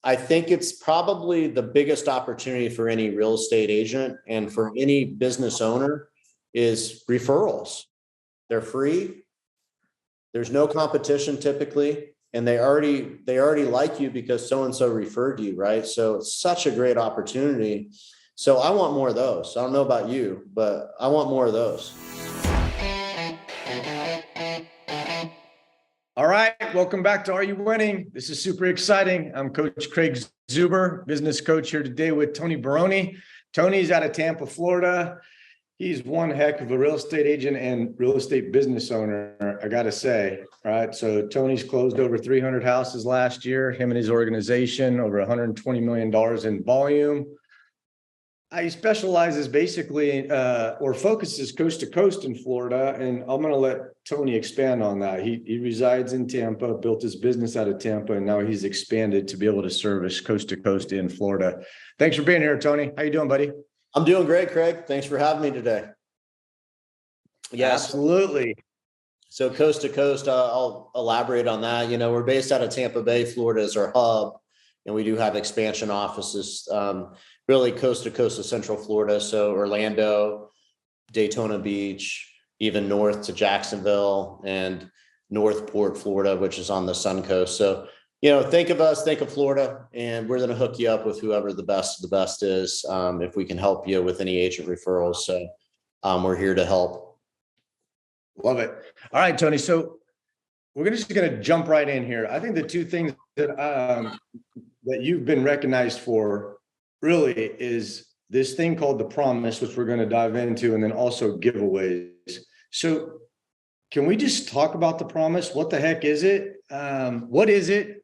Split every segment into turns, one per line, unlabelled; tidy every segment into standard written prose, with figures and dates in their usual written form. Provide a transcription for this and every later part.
I think it's probably the biggest opportunity for any real estate agent and for any business owner is referrals. They're free. There's no competition typically, and they already like you because so-and-so referred you, right? So it's such a great opportunity. So I want more of those. I don't know about you, but I want more of those.
All right, welcome back to Are You Winning? This is super exciting. I'm Coach Craig Zuber, business coach here today with Tony Baroni. Tony's out of Tampa, Florida. He's one heck of a real estate agent and real estate business owner, I got to say, right? So Tony's closed over 300 houses last year, him and his organization, over $120 million in volume. He specializes basically or focuses coast to coast in Florida, and I'm going to let Tony expand on that. He resides in Tampa, built his business out of Tampa, and now he's expanded to be able to service coast to coast in Florida. Thanks for being here, Tony. How you doing, buddy?
I'm doing great, Craig. Thanks for having me today.
Yes, absolutely.
So coast to coast, I'll elaborate on that. You know, we're based out of Tampa Bay, Florida as our hub, and we do have expansion offices, really coast to coast of Central Florida. So Orlando, Daytona Beach, even north to Jacksonville and Northport, Florida, which is on the Sun Coast. So, you know, think of us, think of Florida, and we're going to hook you up with whoever the best of the best is, if we can help you with any agent referrals. So we're here to help.
Love it. All right, Tony. So we're just going to jump right in here. I think the two things that that you've been recognized for really is this thing called the promise, which we're going to dive into, and then also giveaways. So can we just talk about the promise? What the heck is it? What is it?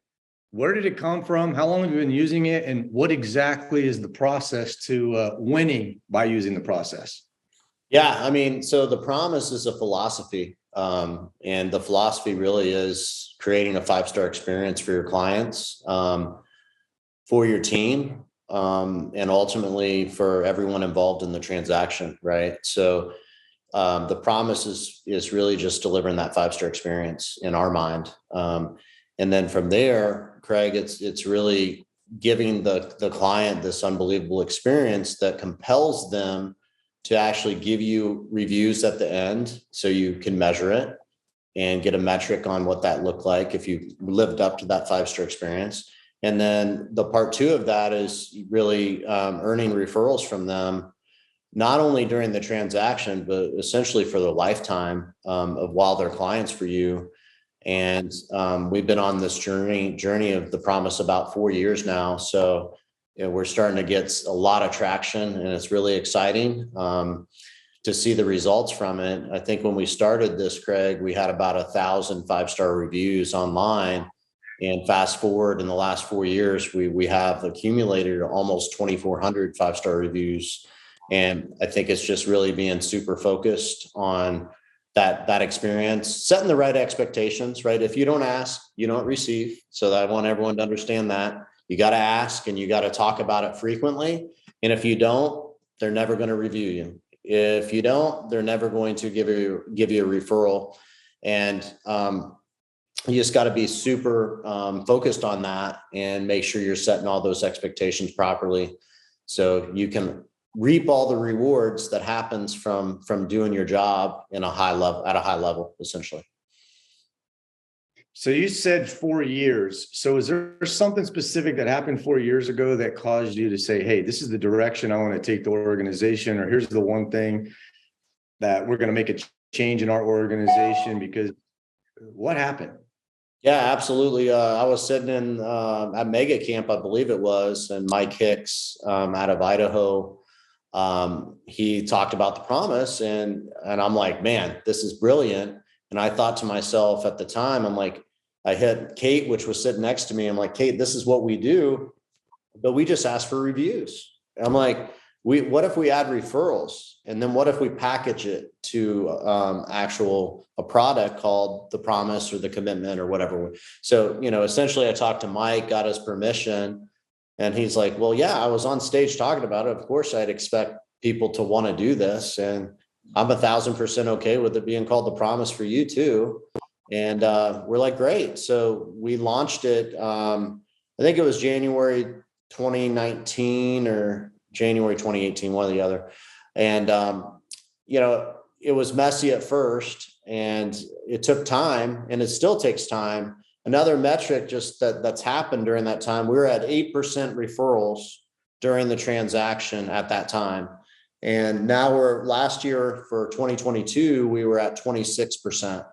Where did it come from? How long have you been using it? And what exactly is the process to winning by using the process?
Yeah, I mean, so the promise is a philosophy. And the philosophy really is creating a 5-star experience for your clients, for your team, and ultimately for everyone involved in the transaction, right? So the promise is really just delivering that 5-star experience in our mind. And then from there, Craig, it's really giving the client this unbelievable experience that compels them to actually give you reviews at the end so you can measure it and get a metric on what that looked like if you lived up to that 5-star experience. And then the part 2 of that is really earning referrals from them, not only during the transaction, but essentially for their lifetime of while they're clients for you. And we've been on this journey of the promise about 4 years now. So, you know, we're starting to get a lot of traction, and it's really exciting to see the results from it. I think when we started this, Craig, we had about 1,000 5-star reviews online. And fast forward in the last 4 years, we have accumulated almost 2,400 5-star reviews. And I think it's just really being super focused on that experience, setting the right expectations, right? If you don't ask, you don't receive. So I want everyone to understand that you got to ask and you got to talk about it frequently. And if you don't, they're never going to review you. If you don't, they're never going to give you a referral. And you just got to be super focused on that and make sure you're setting all those expectations properly so you can reap all the rewards that happens from doing your job at a high level, essentially.
So you said 4 years. So is there something specific that happened 4 years ago that caused you to say, hey, this is the direction I want to take the organization, or here's the one thing that we're going to make a change in our organization? Because what happened?
Yeah, absolutely. I was sitting in at Mega Camp, I believe it was, and Mike Hicks out of Idaho, he talked about the promise, and I'm like, man, this is brilliant. And I thought to myself at the time, I'm like, I hit Kate, which was sitting next to me. I'm like, Kate, this is what we do, but we just ask for reviews. I'm like, what if we add referrals? And then what if we package it to a product called the promise or the commitment or whatever. So, you know, essentially I talked to Mike, got his permission, and he's like, well, yeah, I was on stage talking about it. Of course I'd expect people to want to do this. And I'm 1,000% okay with it being called the promise for you too. And we're like, great. So we launched it I think it was January 2019 or January 2018, one or the other. And, it was messy at first and it took time, and it still takes time. Another metric just that's happened during that time, we were at 8% referrals during the transaction at that time. And now last year for 2022, we were at 26%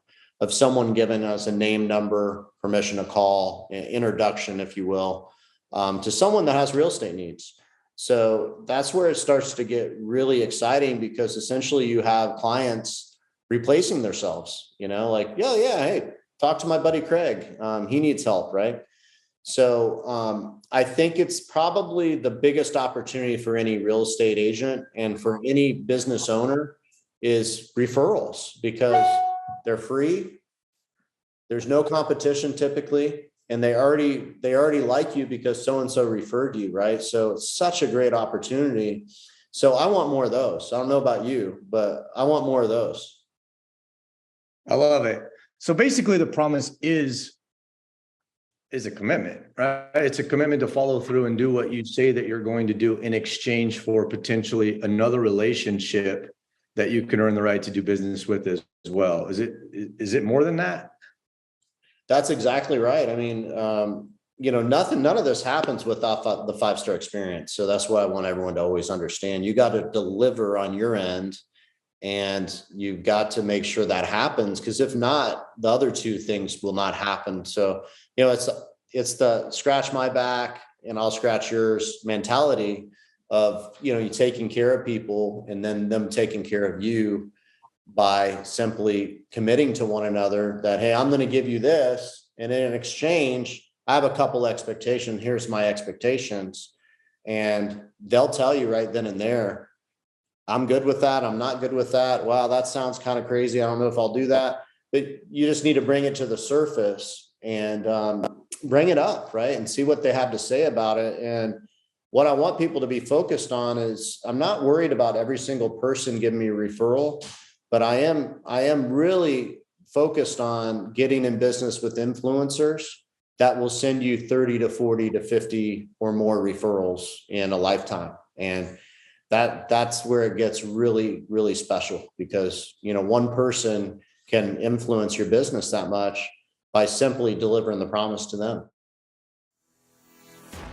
of someone giving us a name, number, permission to call, introduction, if you will, to someone that has real estate needs. So that's where it starts to get really exciting, because essentially you have clients replacing themselves, hey, talk to my buddy Craig. He needs help, right? So I think it's probably the biggest opportunity for any real estate agent and for any business owner is referrals, because they're free. There's no competition typically. And they already like you because so-and-so referred you, right? So it's such a great opportunity. So I want more of those. I don't know about you, but I want more of those.
I love it. So basically the promise is a commitment, right? It's a commitment to follow through and do what you say that you're going to do in exchange for potentially another relationship that you can earn the right to do business with as well. Is it more than that?
That's exactly right. I mean, none of this happens without the 5-star experience. So that's what I want everyone to always understand. You got to deliver on your end, and you've got to make sure that happens, because if not, the other two things will not happen. So, it's the scratch my back and I'll scratch yours mentality of, you taking care of people and then them taking care of you, by simply committing to one another that, hey, I'm going to give you this, and in exchange, I have a couple expectations. Here's my expectations. And they'll tell you right then and there, I'm good with that. I'm not good with that. Wow, that sounds kind of crazy. I don't know if I'll do that. But you just need to bring it to the surface and bring it up, right? And see what they have to say about it. And what I want people to be focused on is, I'm not worried about every single person giving me a referral. But I am really focused on getting in business with influencers that will send you 30 to 40 to 50 or more referrals in a lifetime. And that's where it gets really, really special, because, one person can influence your business that much by simply delivering the promise to them.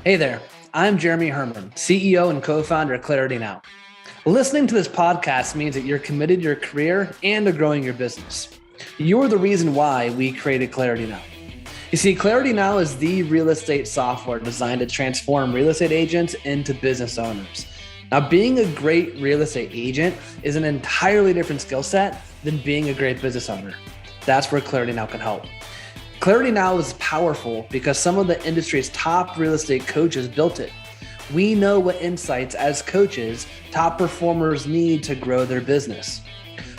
Hey there, I'm Jeremy Herman, CEO and co-founder of ClarityNOW. Listening to this podcast means that you're committed to your career and to growing your business. You're the reason why we created ClarityNOW. You see, ClarityNOW is the real estate software designed to transform real estate agents into business owners. Now, being a great real estate agent is an entirely different skill set than being a great business owner. That's where ClarityNOW can help. ClarityNOW is powerful because some of the industry's top real estate coaches built it. We know what insights as coaches top performers need to grow their business.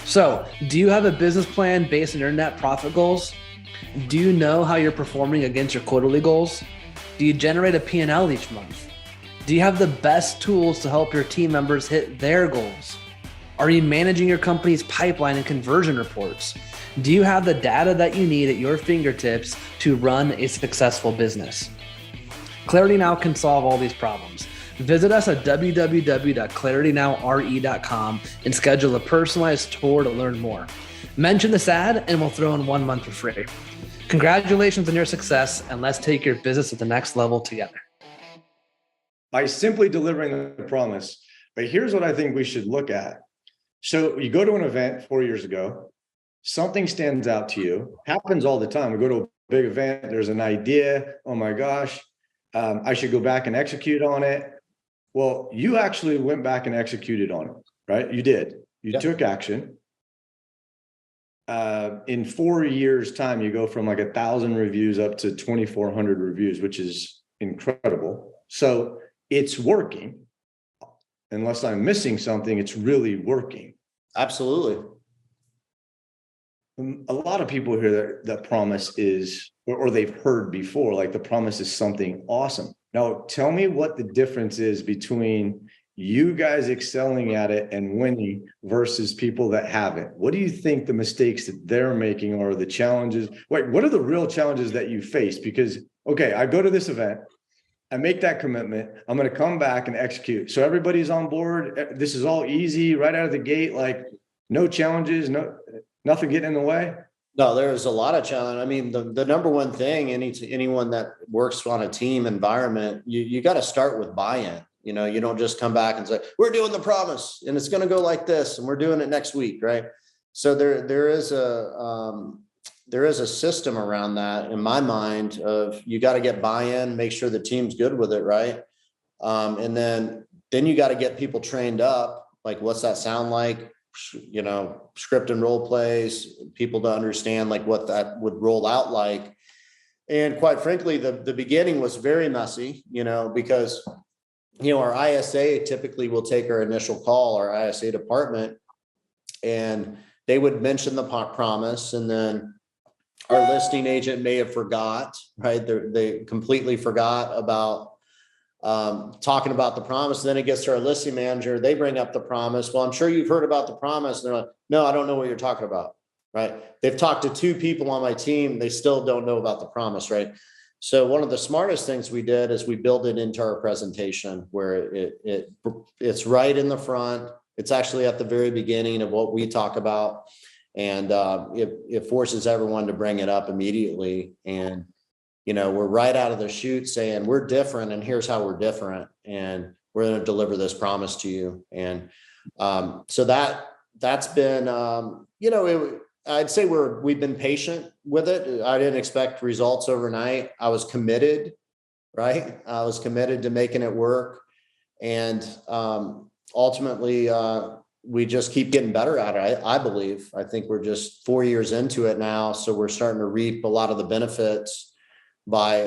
So, do you have a business plan based on your net profit goals? Do you know how you're performing against your quarterly goals? Do you generate a P&L each month? Do you have the best tools to help your team members hit their goals? Are you managing your company's pipeline and conversion reports? Do you have the data that you need at your fingertips to run a successful business? ClarityNOW can solve all these problems. Visit us at www.claritynowre.com and schedule a personalized tour to learn more. Mention this ad and we'll throw in 1 month for free. Congratulations on your success, and let's take your business to the next level together.
By simply delivering the promise. But here's what I think we should look at. So you go to an event 4 years ago, something stands out to you. Happens all the time. We go to a big event, there's an idea, oh my gosh, I should go back and execute on it. Well, you actually went back and executed on it, right? You did. You took action. In 4 years' time, you go from like 1,000 reviews up to 2,400 reviews, which is incredible. So it's working. Unless I'm missing something, it's really working.
Absolutely.
A lot of people hear that promise is, or they've heard before, like the promise is something awesome. Now, tell me what the difference is between you guys excelling at it and winning versus people that haven't. What do you think the mistakes that they're making are, the challenges? Wait, what are the real challenges that you face? Because, okay, I go to this event I make that commitment. I'm going to come back and execute. So everybody's on board. This is all easy right out of the gate. Like no challenges, nothing getting in the way.
No, there's a lot of challenge. I mean, the number one thing, anyone that works on a team environment, you got to start with buy-in. You know, you don't just come back and say, we're doing the promise and it's going to go like this and we're doing it next week. Right. So there is a system around that in my mind of you got to get buy-in, make sure the team's good with it. Right. And then you got to get people trained up. Like, what's that sound like? You know, script and role plays, people to understand like what that would roll out like. And quite frankly, the beginning was very messy, you know, because, you know, our ISA typically will take our initial call, our ISA department, and they would mention the promise. And then our listing agent may have forgot, right? They completely forgot about talking about the promise. Then it gets to our listing manager. They bring up the promise. Well, I'm sure you've heard about the promise. And they're like, no, I don't know what you're talking about. Right. They've talked to 2 people on my team. They still don't know about the promise. Right. So one of the smartest things we did is we built it into our presentation where it's right in the front. It's actually at the very beginning of what we talk about. And it forces everyone to bring it up immediately. And you know, we're right out of the chute saying we're different and here's how we're different. And we're going to deliver this promise to you. And so that's been, you know, I'd say we've been patient with it. I didn't expect results overnight. I was committed, right? I was committed to making it work. And ultimately, we just keep getting better at it. I believe. I think we're just 4 years into it now. So we're starting to reap a lot of the benefits by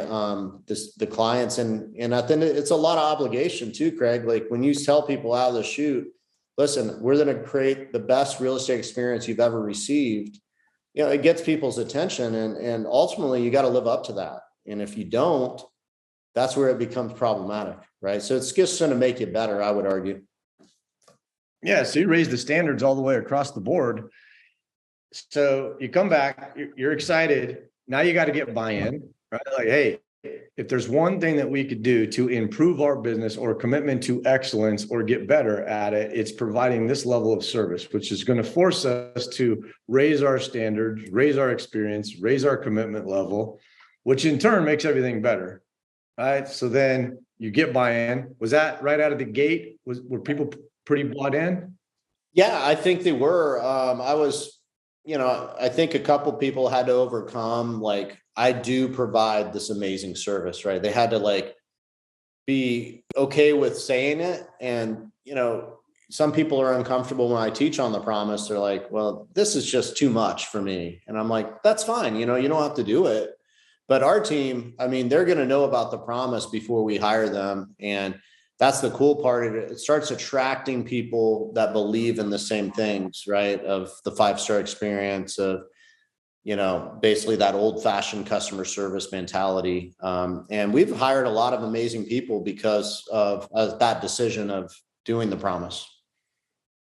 the clients. And I think it's a lot of obligation too, Craig. Like when you tell people out of the chute, listen, we're going to create the best real estate experience you've ever received. You know, it gets people's attention and ultimately you got to live up to that. And if you don't, that's where it becomes problematic, right? So it's just going to make you better, I would argue.
Yeah. So you raise the standards all the way across the board. So you come back, you're excited. Now you got to get buy-in. Right? Like, hey, if there's one thing that we could do to improve our business or commitment to excellence or get better at it, it's providing this level of service, which is going to force us to raise our standards, raise our experience, raise our commitment level, which in turn makes everything better. Right. So then you get buy-in. Was that right out of the gate? Were people pretty bought in?
Yeah, I think they were. I think a couple people had to overcome, like, I do provide this amazing service, right? They had to like be okay with saying it. And, you know, some people are uncomfortable when I teach on the promise. They're like, well, this is just too much for me. And I'm like, that's fine. You know, you don't have to do it. But our team, I mean, they're going to know about the promise before we hire them. And that's the cool part of it. It starts attracting people that believe in the same things, right? Of the 5-star experience, of, you know, basically that old fashioned customer service mentality. And we've hired a lot of amazing people because of that decision of doing the promise.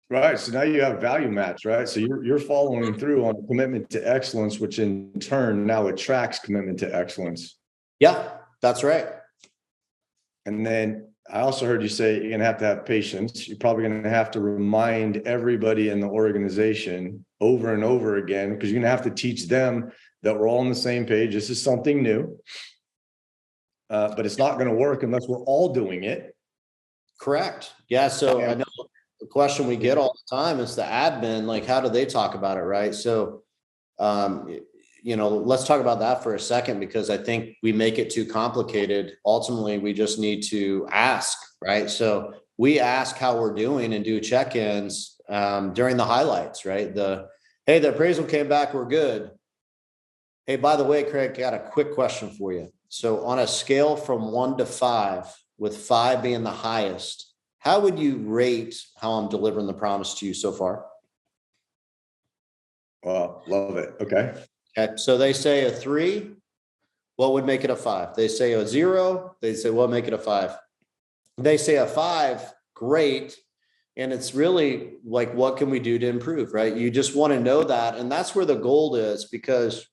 Right. So now you have value match, right? So you're following through on commitment to excellence, which in turn now attracts commitment to excellence.
Yeah, that's right.
And then I also heard you say you're going to have patience. You're probably going to have to remind everybody in the organization over and over again, because you're going to have to teach them that we're all on the same page. This is something new, but it's not going to work unless we're all doing it.
Correct. Yeah. So I know the question we get all the time is the admin, like, how do they talk about it? Right. So, you know, let's talk about that for a second, because I think we make it too complicated. Ultimately, we just need to ask, right? So we ask how we're doing and do check-ins during the highlights, right? Hey, the appraisal came back, we're good. Hey, by the way, Craig, got a quick question for you. So on a scale from 1 to 5, with 5 being the highest, how would you rate how I'm delivering the promise to you so far?
Wow, love it. Okay.
So they say a 3, what would make it a 5? They say a 0, they say, well, make it a 5. They say a 5, great. And it's really like, what can we do to improve, right? You just want to know that. And that's where the goal is, because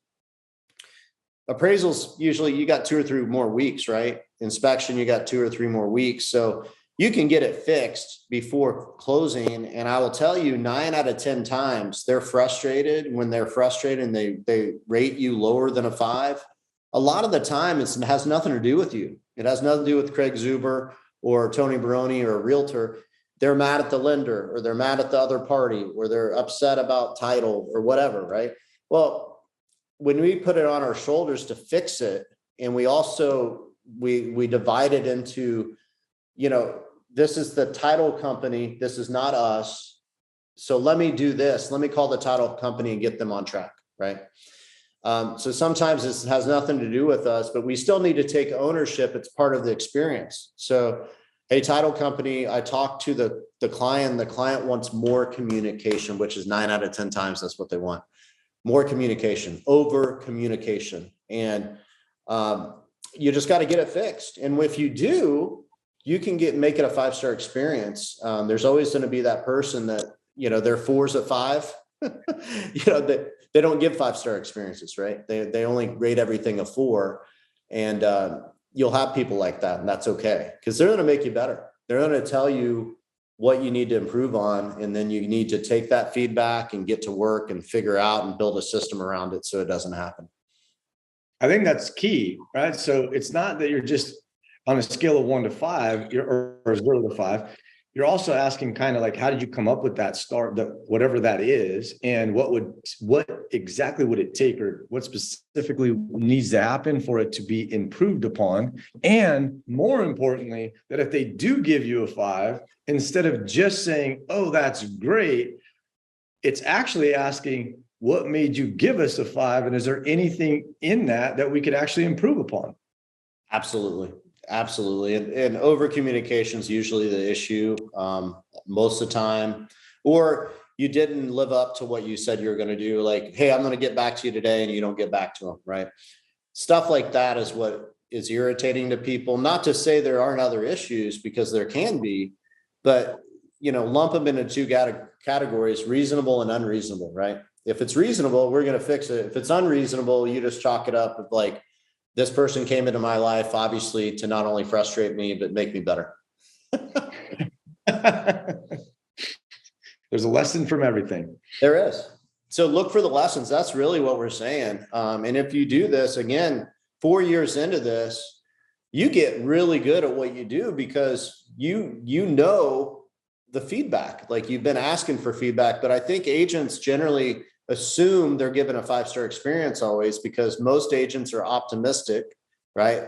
appraisals, usually you got 2 or 3 more weeks, right? inspection, you got 2 or 3 more weeks. So you can get it fixed before closing. And I will tell you 9 out of 10 times they're frustrated. When they're frustrated and they rate you lower than a 5, a lot of the time it has nothing to do with you. It has nothing to do with Craig Zuber or Tony Baroni or a realtor. They're mad at the lender, or they're mad at the other party, or they're upset about title or whatever, right? Well, when we put it on our shoulders to fix it, and we also, we divide it into, this is the title company, this is not us. So let me do this. Let me call the title company and get them on track, right? So sometimes this has nothing to do with us, but we still need to take ownership. It's part of the experience. So, hey, title company, I talked to the client. The client wants more communication, which is 9 out of 10 times that's what they want. More communication, over communication. And you just got to get it fixed. And if you do, you can make it a 5-star experience. There's always going to be that person that, their 4's a 5. They don't give 5-star experiences, right? They only rate everything a 4. And you'll have people like that, and that's okay, because they're going to make you better. They're going to tell you what you need to improve on. And then you need to take that feedback and get to work and figure out and build a system around it so it doesn't happen.
I think that's key, right? So it's not that you're just on a scale of 1 to 5, or 0 to 5. You're also asking kind of like, how did you come up with that star, whatever that is, and what exactly would it take, or what specifically needs to happen for it to be improved upon? And more importantly, that if they do give you a 5, instead of just saying, oh, that's great, it's actually asking, what made you give us a 5? And is there anything in that we could actually improve upon?
Absolutely. Absolutely. And over communication is usually the issue most of the time, or you didn't live up to what you said you were going to do. Like, hey, I'm going to get back to you today, and you don't get back to them, right? Stuff like that is what is irritating to people. Not to say there aren't other issues, because there can be, but, lump them into 2 categories, reasonable and unreasonable, right? If it's reasonable, we're going to fix it. If it's unreasonable, you just chalk it up with like, this person came into my life, obviously, to not only frustrate me, but make me better.
There's a lesson from everything.
There is. So look for the lessons. That's really what we're saying. And if you do this, again, 4 years into this, you get really good at what you do, because you know the feedback. Like, you've been asking for feedback. But I think agents generally assume they're given a 5-star experience always, because most agents are optimistic, right?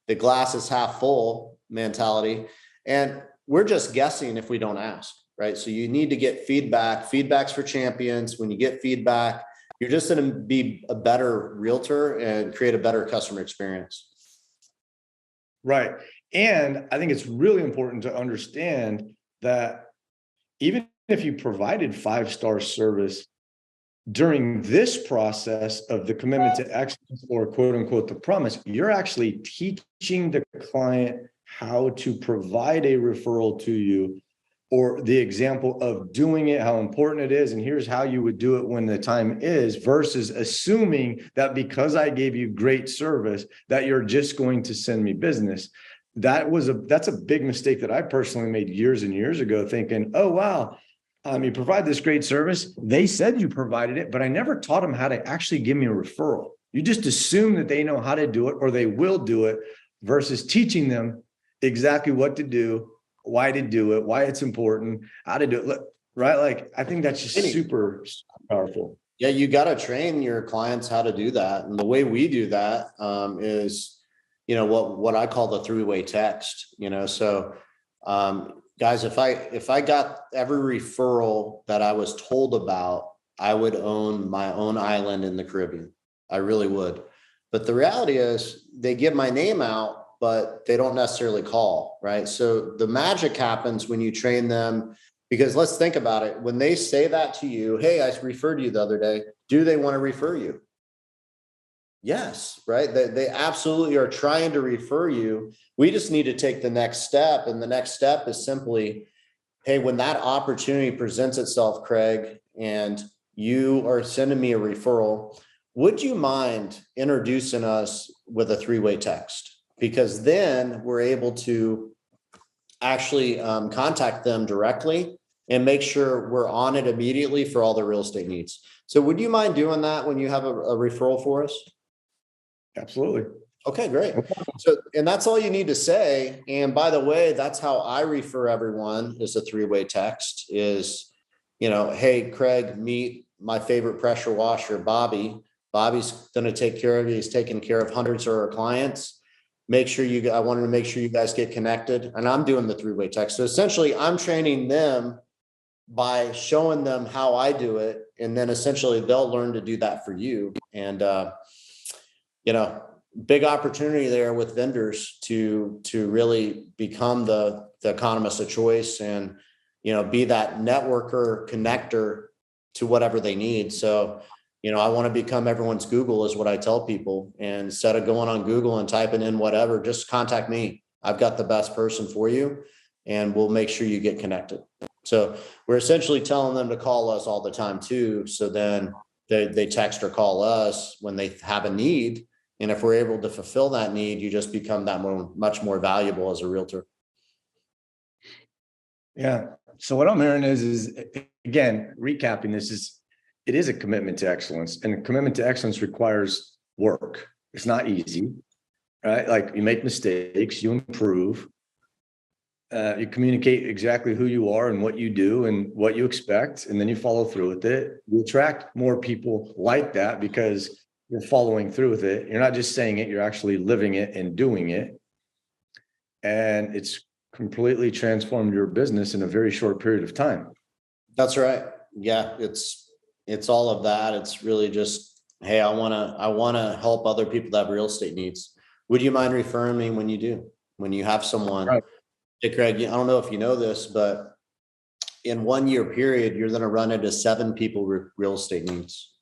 The glass is half full mentality. And we're just guessing if we don't ask, right? So you need to get feedback. Feedback's for champions. When you get feedback, you're just going to be a better realtor and create a better customer experience.
Right. And I think it's really important to understand that even if you provided 5-star service during this process of the commitment to excellence, or quote unquote, the promise, you're actually teaching the client how to provide a referral to you, or the example of doing it, how important it is, and here's how you would do it when the time is, versus assuming that because I gave you great service that you're just going to send me business. That's a big mistake that I personally made years and years ago, thinking, oh, wow, you provide this great service. They said you provided it, but I never taught them how to actually give me a referral. You just assume that they know how to do it, or they will do it, versus teaching them exactly what to do, why to do it, why it's important, how to do it. Look, right? Like, I think that's just super powerful.
Yeah, you got to train your clients how to do that. And the way we do that is, what I call the 3-way text, so guys, if I got every referral that I was told about, I would own my own island in the Caribbean. I really would. But the reality is, they give my name out, but they don't necessarily call, right? So the magic happens when you train them, because let's think about it. When they say that to you, hey, I referred you the other day, do they want to refer you? Yes, right? They absolutely are trying to refer you. We just need to take the next step. And the next step is simply, hey, when that opportunity presents itself, Craig, and you are sending me a referral, would you mind introducing us with a 3-way text? because then we're able to actually contact them directly and make sure we're on it immediately for all their real estate needs. So would you mind doing that when you have a referral for us?
Absolutely.
Okay, great. So, and that's all you need to say. And by the way, that's how I refer everyone, is a three-way text is, hey, Craig, meet my favorite pressure washer, Bobby. Bobby's going to take care of you. He's taking care of hundreds of our clients. I wanted to make sure you guys get connected, and I'm doing the three-way text. So essentially I'm training them by showing them how I do it. And then essentially they'll learn to do that for you. And, big opportunity there with vendors to really become the economist of choice and, be that networker connector to whatever they need. So, I want to become everyone's Google is what I tell people. And instead of going on Google and typing in whatever, just contact me. I've got the best person for you, and we'll make sure you get connected. So we're essentially telling them to call us all the time too. So then they text or call us when they have a need. And if we're able to fulfill that need, you just become much more valuable as a realtor.
Yeah. So what I'm hearing is again, recapping this it is a commitment to excellence, and a commitment to excellence requires work. It's not easy, right? Like, you make mistakes, you improve, you communicate exactly who you are and what you do and what you expect, and then you follow through with it. You attract more people like that because you're following through with it. You're not just saying it, you're actually living it and doing it. And it's completely transformed your business in a very short period of time.
That's right. Yeah, it's all of that. It's really just, hey, I want to help other people that have real estate needs. Would you mind referring me when you have someone?
Right.
Hey, Craig, I don't know if you know this, but in 1 year period, you're going to run into 7 people with real estate needs.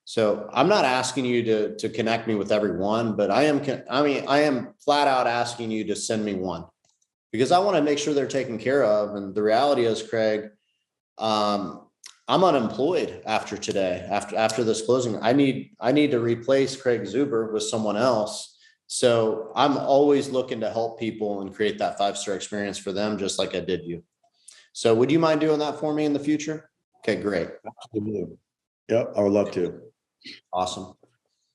So I'm not asking you to connect me with everyone, but I am flat out asking you to send me one, because I want to make sure they're taken care of. And the reality is, Craig, I'm unemployed after today, after this closing. I need to replace Craig Zuber with someone else. So I'm always looking to help people and create that 5-star experience for them, just like I did you. So would you mind doing that for me in the future? Okay, great.
Absolutely. Yep, I would love to.
Awesome.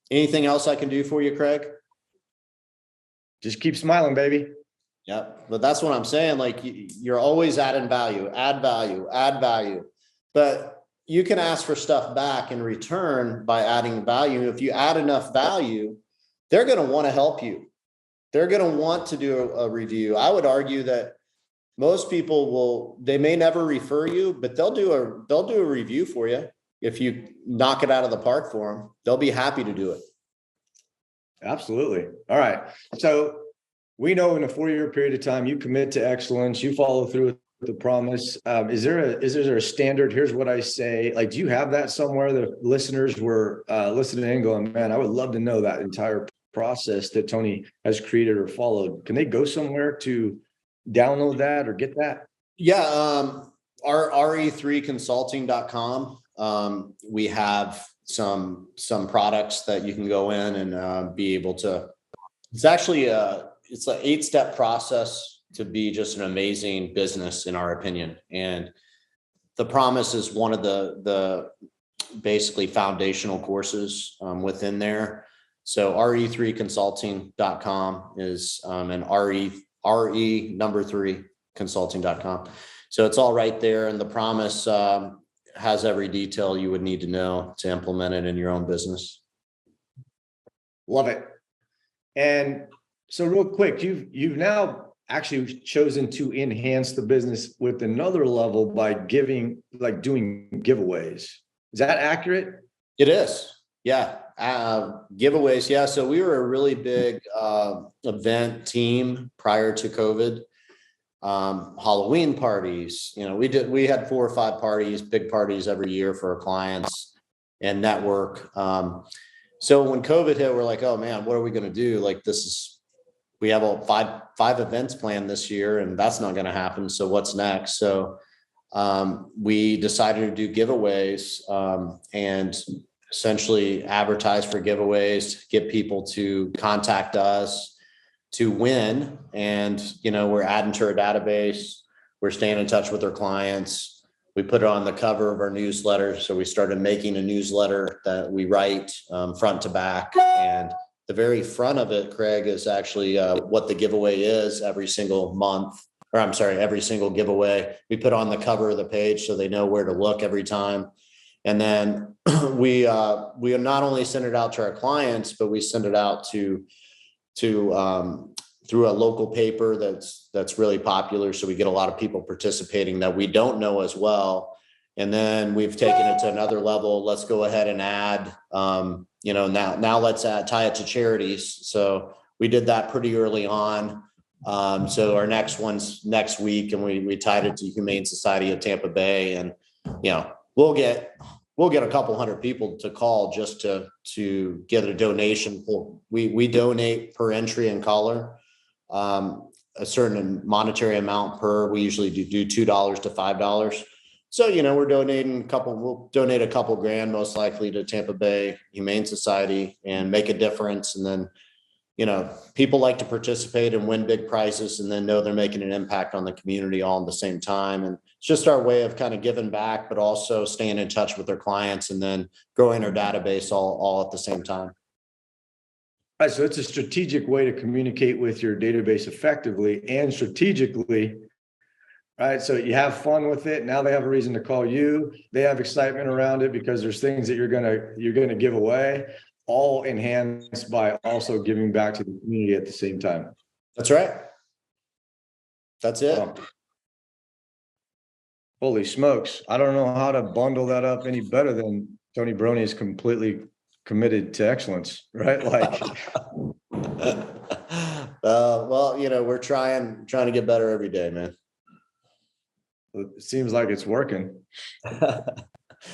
Anything else I can do for you, Craig?
Just keep smiling, baby.
Yep. But that's what I'm saying. Like, you're always adding value, add value. But you can ask for stuff back in return by adding value. If you add enough value, they're going to want to help you. They're going to want to do a review. I would argue that most people they may never refer you, but they'll do a review for you. If you knock it out of the park for them, they'll be happy to do it.
Absolutely. All right. So we know in a 4-year period of time, you commit to excellence, you follow through with the promise. Is there a standard? Here's what I say. Like, do you have that somewhere that listeners were listening and going, man, I would love to know that entire process that Tony has created or followed? Can they go somewhere to download that or get that?
Yeah. Our re3consulting.com. We have some products that you can go in and be able to. It's actually it's an 8-step process to be just an amazing business, in our opinion. And the promise is one of the basically foundational courses within there. So re3consulting.com is and re 3consulting.com. So it's all right there. And the promise has every detail you would need to know to implement it in your own business.
Love it. And so real quick, you've now actually chosen to enhance the business with another level by doing giveaways. Is that accurate?
It is. Yeah. Giveaways. Yeah. So we were a really big event team prior to COVID. Halloween parties, we had 4 or 5 parties, big parties every year for our clients and network. So when COVID hit, we're like, oh man, what are we going to do? Like, we have all five events planned this year, and that's not going to happen. So what's next? So we decided to do giveaways and essentially advertise for giveaways, get people to contact us win. And, we're adding to our database. We're staying in touch with our clients. We put it on the cover of our newsletter. So we started making a newsletter that we write front to back. And the very front of it, Craig, is actually what the giveaway is every single month. Or I'm sorry, every single giveaway. We put on the cover of the page so they know where to look every time. And then we not only send it out to our clients, but we send it out to through a local paper that's really popular. So we get a lot of people participating that we don't know as well. And then we've taken it to another level. Let's go ahead and add, now let's tie it to charities. So we did that pretty early on. So our next one's next week, and we tied it to Humane Society of Tampa Bay. And, we'll get a couple hundred people to call just to get a donation. We donate per entry and caller, a certain monetary amount per. We usually do $2 to $5. So, we're donating we'll donate a couple grand, most likely, to Tampa Bay Humane Society and make a difference. And then, people like to participate and win big prizes and then know they're making an impact on the community all at the same time. And it's just our way of kind of giving back, but also staying in touch with their clients and then growing our database all at the same time.
All right, so it's a strategic way to communicate with your database effectively and strategically, right? So you have fun with it. Now they have a reason to call you. They have excitement around it because there's things that you're gonna give away, all enhanced by also giving back to the community at the same time.
That's right. That's it.
Holy smokes. I don't know how to bundle that up any better than Tony Baroni is completely committed to excellence, right? Like,
well, we're trying to get better every day, man.
it seems like it's working.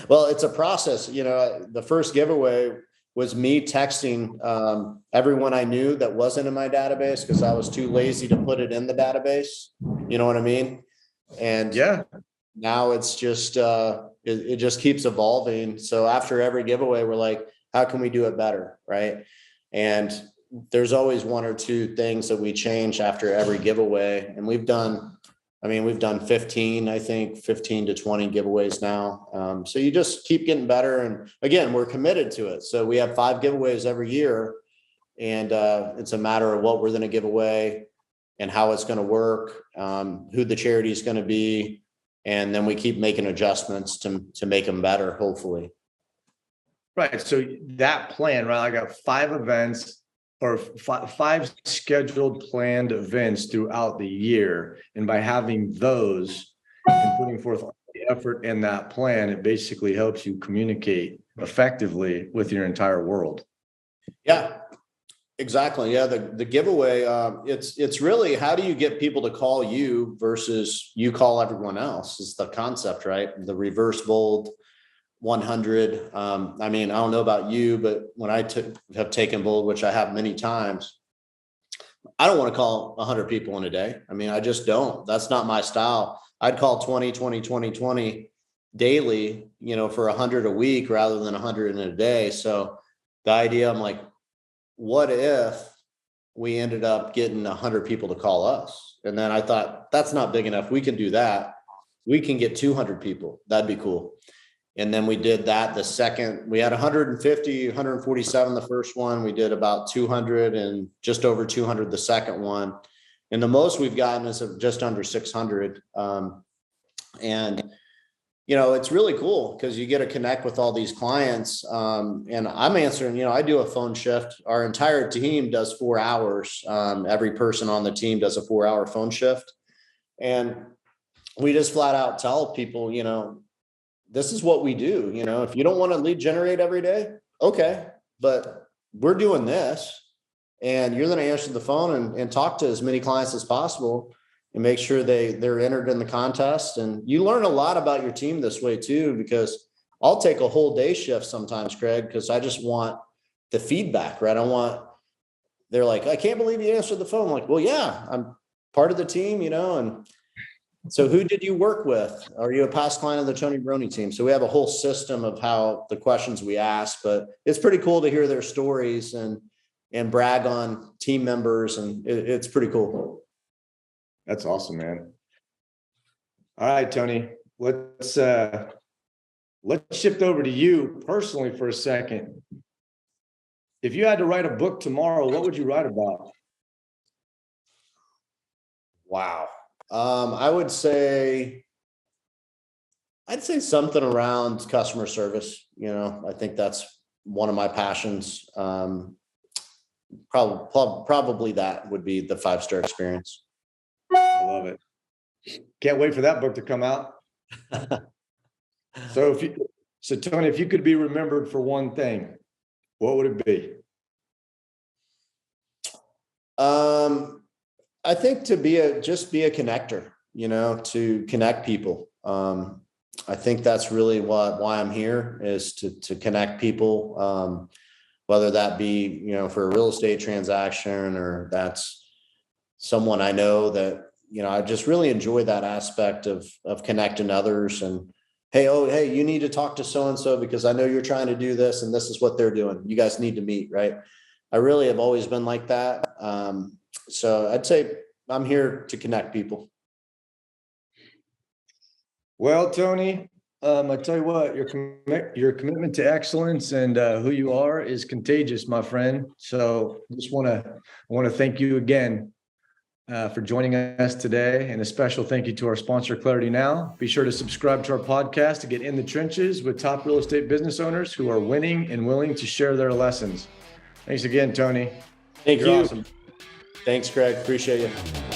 Well, it's a process. The first giveaway was me texting everyone I knew that wasn't in my database because I was too lazy to put it in the database. You know what I mean? And
yeah,
now it's just it just keeps evolving. So after every giveaway, we're like, how can we do it better? Right. And there's always one or two things that we change after every giveaway. And we've done 15 to 20 giveaways now. So you just keep getting better. And again, we're committed to it. So we have 5 giveaways every year. And it's a matter of what we're going to give away and how it's going to work, who the charity is going to be. And then we keep making adjustments to make them better, hopefully.
Right. So that plan, right? I got 5 events or 5 scheduled planned events throughout the year. And by having those and putting forth the effort in that plan, it basically helps you communicate effectively with your entire world.
Yeah, exactly. Yeah. The giveaway, it's really, how do you get people to call you versus you call everyone else is the concept, right? The reverse bold 100. I mean, I don't know about you, but when I have taken bold, which I have many times, I don't want to call 100 people in a day. I mean, I just don't. That's not my style. I'd call 20 daily, for 100 a week rather than 100 in a day. So the idea, I'm like, what if we ended up getting 100 people to call us? And then I thought, that's not big enough. We can do that. We can get 200 people. That'd be cool. And then we did that the second. We had 150, 147 the first one. We did about 200 and just over 200 the second one. And the most we've gotten is just under 600. And it's really cool because you get to connect with all these clients. And I'm answering, I do a phone shift. Our entire team does 4 hours. Every person on the team does a 4-hour phone shift. And we just flat out tell people, this is what we do. If you don't want to lead generate every day, okay, but we're doing this and you're going to answer the phone and talk to as many clients as possible and make sure they're entered in the contest. And you learn a lot about your team this way too, because I'll take a whole day shift sometimes, Craig, because I just want the feedback, right? They're like, I can't believe you answered the phone. I'm like, well, yeah, I'm part of the team, and so who did you work with? Are you a past client of the Tony Baroni team? So we have a whole system of how the questions we ask, but it's pretty cool to hear their stories. And and brag on team members, and it's pretty cool.
That's awesome, man. All right, Tony, let's shift over to you personally for a second. If you had to write a book tomorrow, what would you write about?
Wow. I'd say something around customer service. I think that's one of my passions. Probably that would be the 5-star experience.
I love it. Can't wait for that book to come out. So Tony, if you could be remembered for one thing, what would it be?
I think to just be a connector, to connect people. I think that's really why I'm here, is to connect people, whether that be, for a real estate transaction, or that's someone I know that, I just really enjoy that aspect of connecting others. And hey, you need to talk to so-and-so because I know you're trying to do this and this is what they're doing. You guys need to meet, right? I really have always been like that. So I'd say I'm here to connect people.
Well, Tony, I tell you what, your commitment to excellence and who you are is contagious, my friend. So just want to thank you again for joining us today, and a special thank you to our sponsor, ClarityNOW. Be sure to subscribe to our podcast to get in the trenches with top real estate business owners who are winning and willing to share their lessons. Thanks again, Tony.
Thank you.
Awesome.
Thanks, Craig. Appreciate you.